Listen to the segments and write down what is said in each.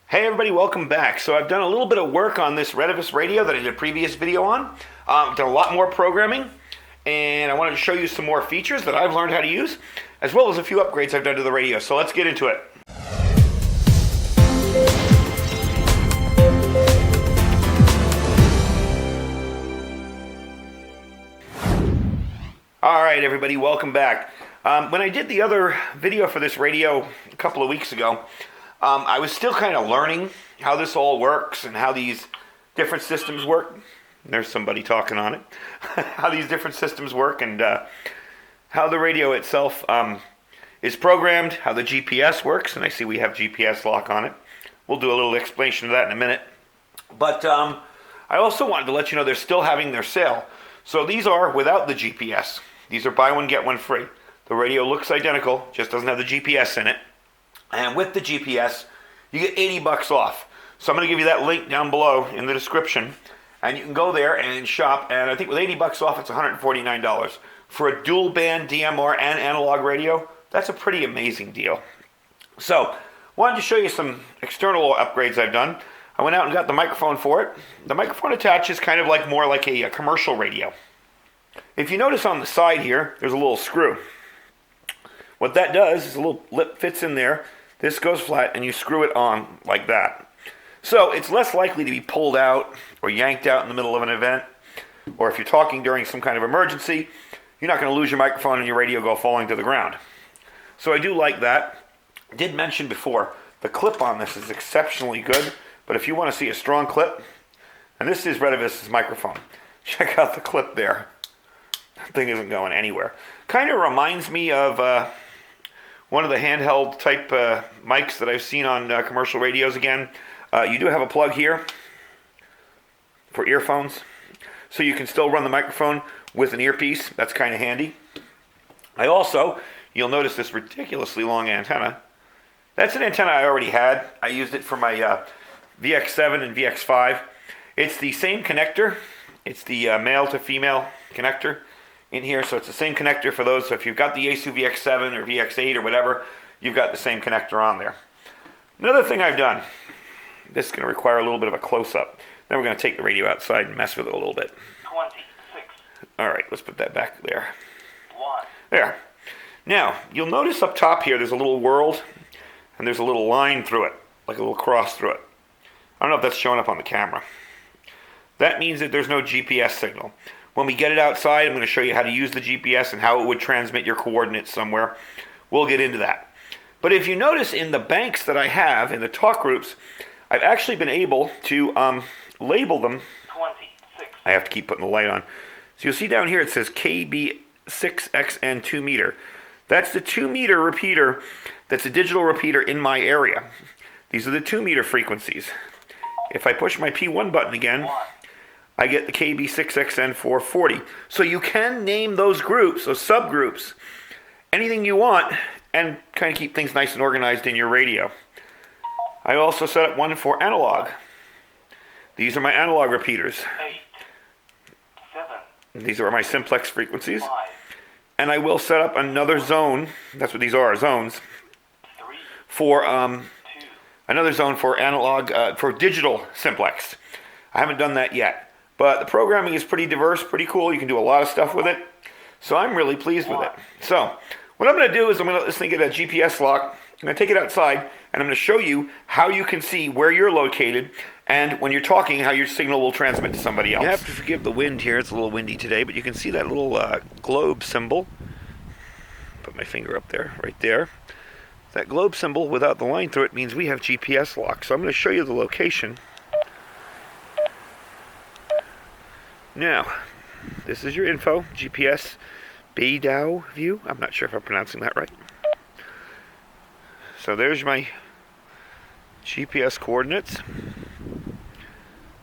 Hey everybody, welcome back. So I've done a little bit of work on this Retevis radio that I did a previous video on. Done a lot more programming, and I wanted to show you some more features that I've learned how to use, as well as a few upgrades I've done to the radio. So let's get into it. Alright everybody, welcome back. When I did the other video for this radio a couple of weeks ago, I was still kind of learning how this all works and how these different systems work. There's somebody talking on it. How these different systems work and how the radio itself is programmed, how the GPS works, and I see we have GPS lock on it. We'll do a little explanation of that in a minute. But I also wanted to let you know they're still having their sale. So these are without the GPS. These are buy one, get one free. The radio looks identical, just doesn't have the GPS in it. And with the GPS, you get 80 bucks off. So I'm going to give you that link down below in the description. And you can go there and shop. And I think with 80 bucks off, it's $149. For a dual band DMR and analog radio, that's a pretty amazing deal. So, wanted to show you some external upgrades I've done. I went out and got the microphone for it. The microphone attaches kind of like more like a commercial radio. If you notice on the side here, there's a little screw. What that does is a little lip fits in there. This goes flat and you screw it on like that. So it's less likely to be pulled out or yanked out in the middle of an event. Or if you're talking during some kind of emergency, you're not going to lose your microphone and your radio go falling to the ground. So I do like that. I did mention before, the clip on this is exceptionally good. But if you want to see a strong clip, and this is Retevis' microphone. Check out the clip there. That thing isn't going anywhere. Kind of reminds me of one of the handheld type mics that I've seen on commercial radios again. You do have a plug here for earphones, so you can still run the microphone with an earpiece. That's kind of handy. You'll notice this ridiculously long antenna. That's an antenna I already had. I used it for my VX7 and VX5. It's the same connector. It's the male to female connector in here, so it's the same connector for those. So if you've got the Yaesu VX7 or VX8 or whatever, you've got the same connector on there. Another thing I've done, this is going to require a little bit of a close-up. Then we're going to take the radio outside and mess with it a little bit. 26. All right, let's put that back there. 1. There. Now, you'll notice up top here there's a little world, and there's a little line through it, like a little cross through it. I don't know if that's showing up on the camera. That means that there's no GPS signal. When we get it outside, I'm going to show you how to use the GPS and how it would transmit your coordinates somewhere. We'll get into that. But if you notice in the banks that I have, in the talk groups, I've actually been able to label them. 26. I have to keep putting the light on. So you'll see down here it says KB6XN 2 meter. That's the 2 meter repeater. That's a digital repeater in my area. These are the 2 meter frequencies. If I push my P1 button again, I get the KB6XN 440. So you can name those groups, those subgroups, anything you want, and kind of keep things nice and organized in your radio. I also set up one for analog. These are my analog repeaters. 8. 7. These are my simplex frequencies. 5. And I will set up another zone, that's what these are, zones, 3. for 2. another zone for analog, for digital simplex. I haven't done that yet. But the programming is pretty diverse, pretty cool. You can do a lot of stuff with it. So I'm really pleased with it. So what I'm going to do is I'm going to let this thing get a GPS lock. I'm going to take it outside, and I'm going to show you how you can see where you're located, and when you're talking, how your signal will transmit to somebody else. You have to forgive the wind here. It's a little windy today, but you can see that little globe symbol. Put my finger up there, right there. That globe symbol without the line through it means we have GPS lock. So I'm going to show you the location. Now, this is your info, GPS Beidou view. I'm not sure if I'm pronouncing that right. So there's my GPS coordinates.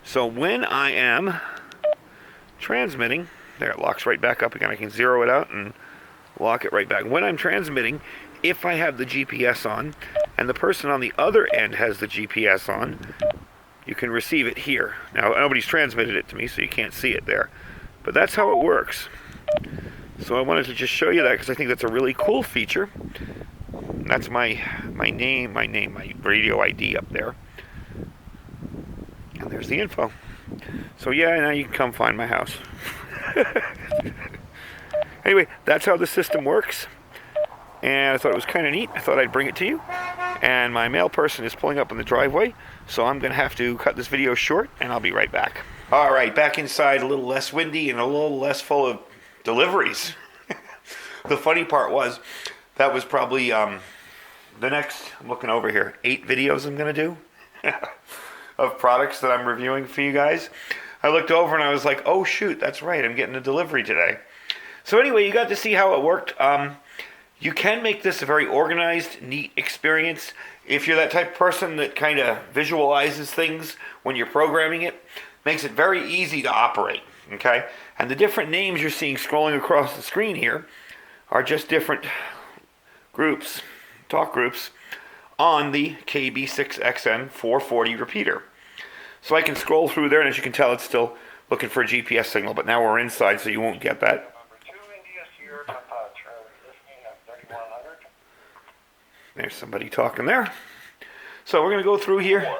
So when I am transmitting, there it locks right back up again. I can zero it out and lock it right back. When I'm transmitting, if I have the GPS on and the person on the other end has the GPS on, you can receive it here. Now, nobody's transmitted it to me, so you can't see it there. But that's how it works. So I wanted to just show you that because I think that's a really cool feature. That's my radio ID up there. there's the info. So yeah, now you can come find my house. Anyway, that's how the system works. And I thought it was kind of neat. I thought I'd bring it to you. And my mail person is pulling up in the driveway, so I'm going to have to cut this video short, and I'll be right back. All right, back inside, a little less windy and a little less full of deliveries. The funny part was, that was probably the next, I'm looking over here, 8 videos I'm going to do of products that I'm reviewing for you guys. I looked over and I was like, oh shoot, that's right, I'm getting a delivery today. So anyway, you got to see how it worked. You can make this a very organized, neat experience. If you're that type of person that kind of visualizes things when you're programming it, makes it very easy to operate, okay? And the different names you're seeing scrolling across the screen here are just different groups, talk groups, on the KB6XN 440 repeater. So I can scroll through there, and as you can tell, it's still looking for a GPS signal, but now we're inside, so you won't get that. There's somebody talking there. So we're going to go through here.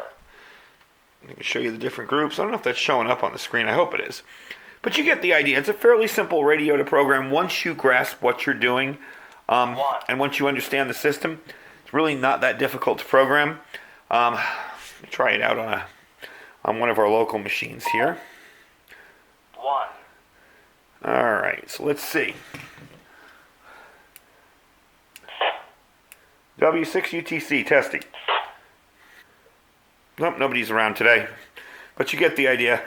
I can show you the different groups. I don't know if that's showing up on the screen. I hope it is. But you get the idea. It's a fairly simple radio to program once you grasp what you're doing. And once you understand the system, it's really not that difficult to program. Try it out on one of our local machines here. 1. All right, so let's see. W6UTC testing. Nope, nobody's around today. But you get the idea.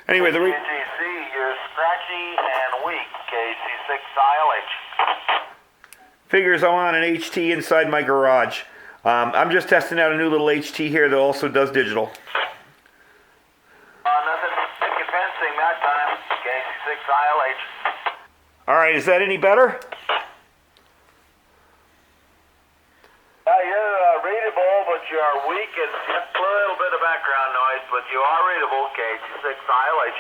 Anyway, UTC, you're scratchy and weak. KC6 ILH. figures I'm on an HT inside my garage. I'm just testing out a new little HT here that also does digital. Nothing fencing that time. KC6 ILH. All right, is that any better? You're readable, but you are weak and just a little bit of background noise, but you are readable. KC6 ILH.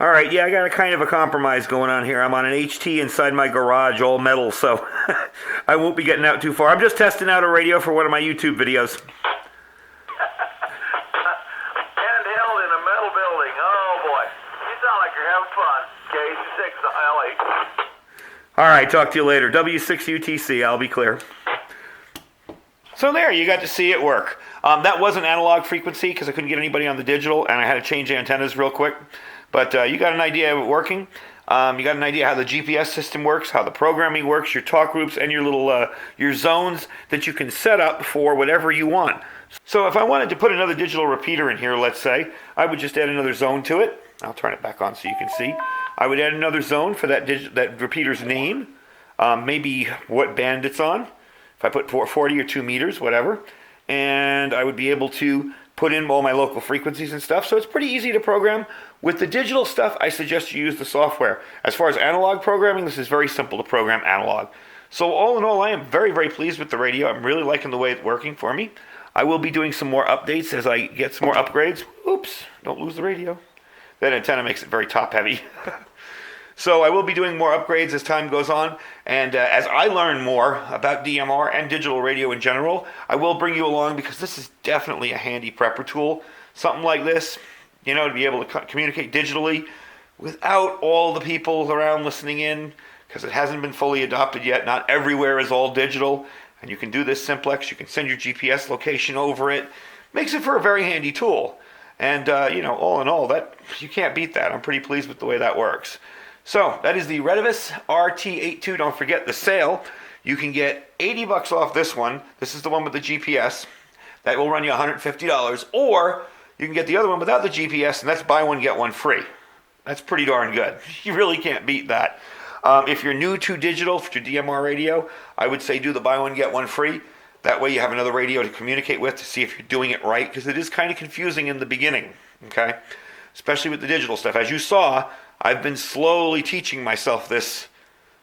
All right, yeah, I got a kind of a compromise going on here. I'm on an HT inside my garage, all metal, so I won't be getting out too far. I'm just testing out a radio for one of my YouTube videos. Handheld in a metal building. Oh, boy. You sound like you're having fun. KC6 ILH. All right, talk to you later. W6UTC, I'll be clear. So there, you got to see it work. That was an analog frequency because I couldn't get anybody on the digital, and I had to change antennas real quick. But you got an idea of it working. You got an idea how the GPS system works, how the programming works, your talk groups, and your little your zones that you can set up for whatever you want. So if I wanted to put another digital repeater in here, let's say, I would just add another zone to it. I'll turn it back on so you can see. I would add another zone for that repeater's name, maybe what band it's on. If I put 440 or 2 meters, whatever, and I would be able to put in all my local frequencies and stuff. So it's pretty easy to program. With the digital stuff, I suggest you use the software. As far as analog programming, this is very simple to program analog. So all in all, I am very, very pleased with the radio. I'm really liking the way it's working for me. I will be doing some more updates as I get some more upgrades. Oops, don't lose the radio. That antenna makes it very top heavy. So I will be doing more upgrades as time goes on, and as I learn more about DMR and digital radio in general, I will bring you along because this is definitely a handy prepper tool. Something like this, you know, to be able to communicate digitally without all the people around listening in, because it hasn't been fully adopted yet. Not everywhere is all digital, and you can do this simplex. You can send your GPS location over it. Makes it for a very handy tool, and you know, all in all, that you can't beat that. I'm pretty pleased with the way that works. So that is the Retevis RT82. Don't forget the sale. You can get $80 off this one. This is the one with the GPS. That will run you $150. Or you can get the other one without the GPS, and that's buy one, get one free. That's pretty darn good. You really can't beat that. If you're new to digital, for your DMR radio, I would say do the buy one, get one free. That way you have another radio to communicate with to see if you're doing it right, because it is kind of confusing in the beginning, okay? Especially with the digital stuff. As you saw, I've been slowly teaching myself this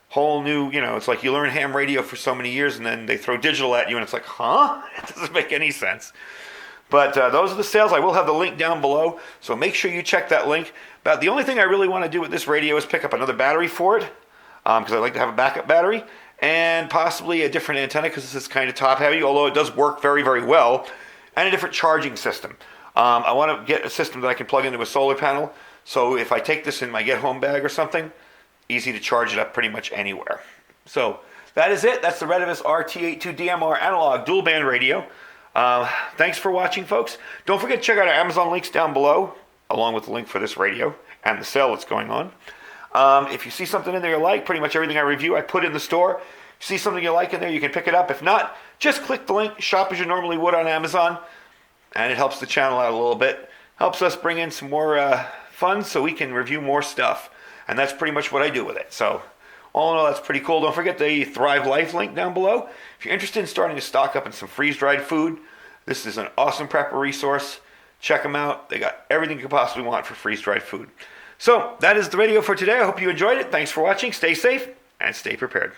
whole new, you know, it's like you learn ham radio for so many years and then they throw digital at you and it's like, huh? It doesn't make any sense. But those are the sales. I will have the link down below, so make sure you check that link. But the only thing I really want to do with this radio is pick up another battery for it, because I like to have a backup battery, and possibly a different antenna because this is kind of top heavy, although it does work very, very well, and a different charging system. I want to get a system that I can plug into a solar panel. So if I take this in my get home bag or something, easy to charge it up pretty much anywhere. So that is it. That's the Retevis RT82 DMR analog dual band radio. Thanks for watching, folks. Don't forget to check out our Amazon links down below, along with the link for this radio and the sale that's going on. If you see something in there you like, pretty much everything I review I put in the store. If you see something you like in there, you can pick it up. If not, just click the link, shop as you normally would on Amazon, and it helps the channel out a little bit. Helps us bring in some more funds so we can review more stuff. And that's pretty much what I do with it. So all in all, that's pretty cool. Don't forget the Thrive Life link down below. If you're interested in starting to stock up on some freeze-dried food, this is an awesome prepper resource. Check them out. They got everything you could possibly want for freeze-dried food. So that is the radio for today. I hope you enjoyed it. Thanks for watching. Stay safe and stay prepared.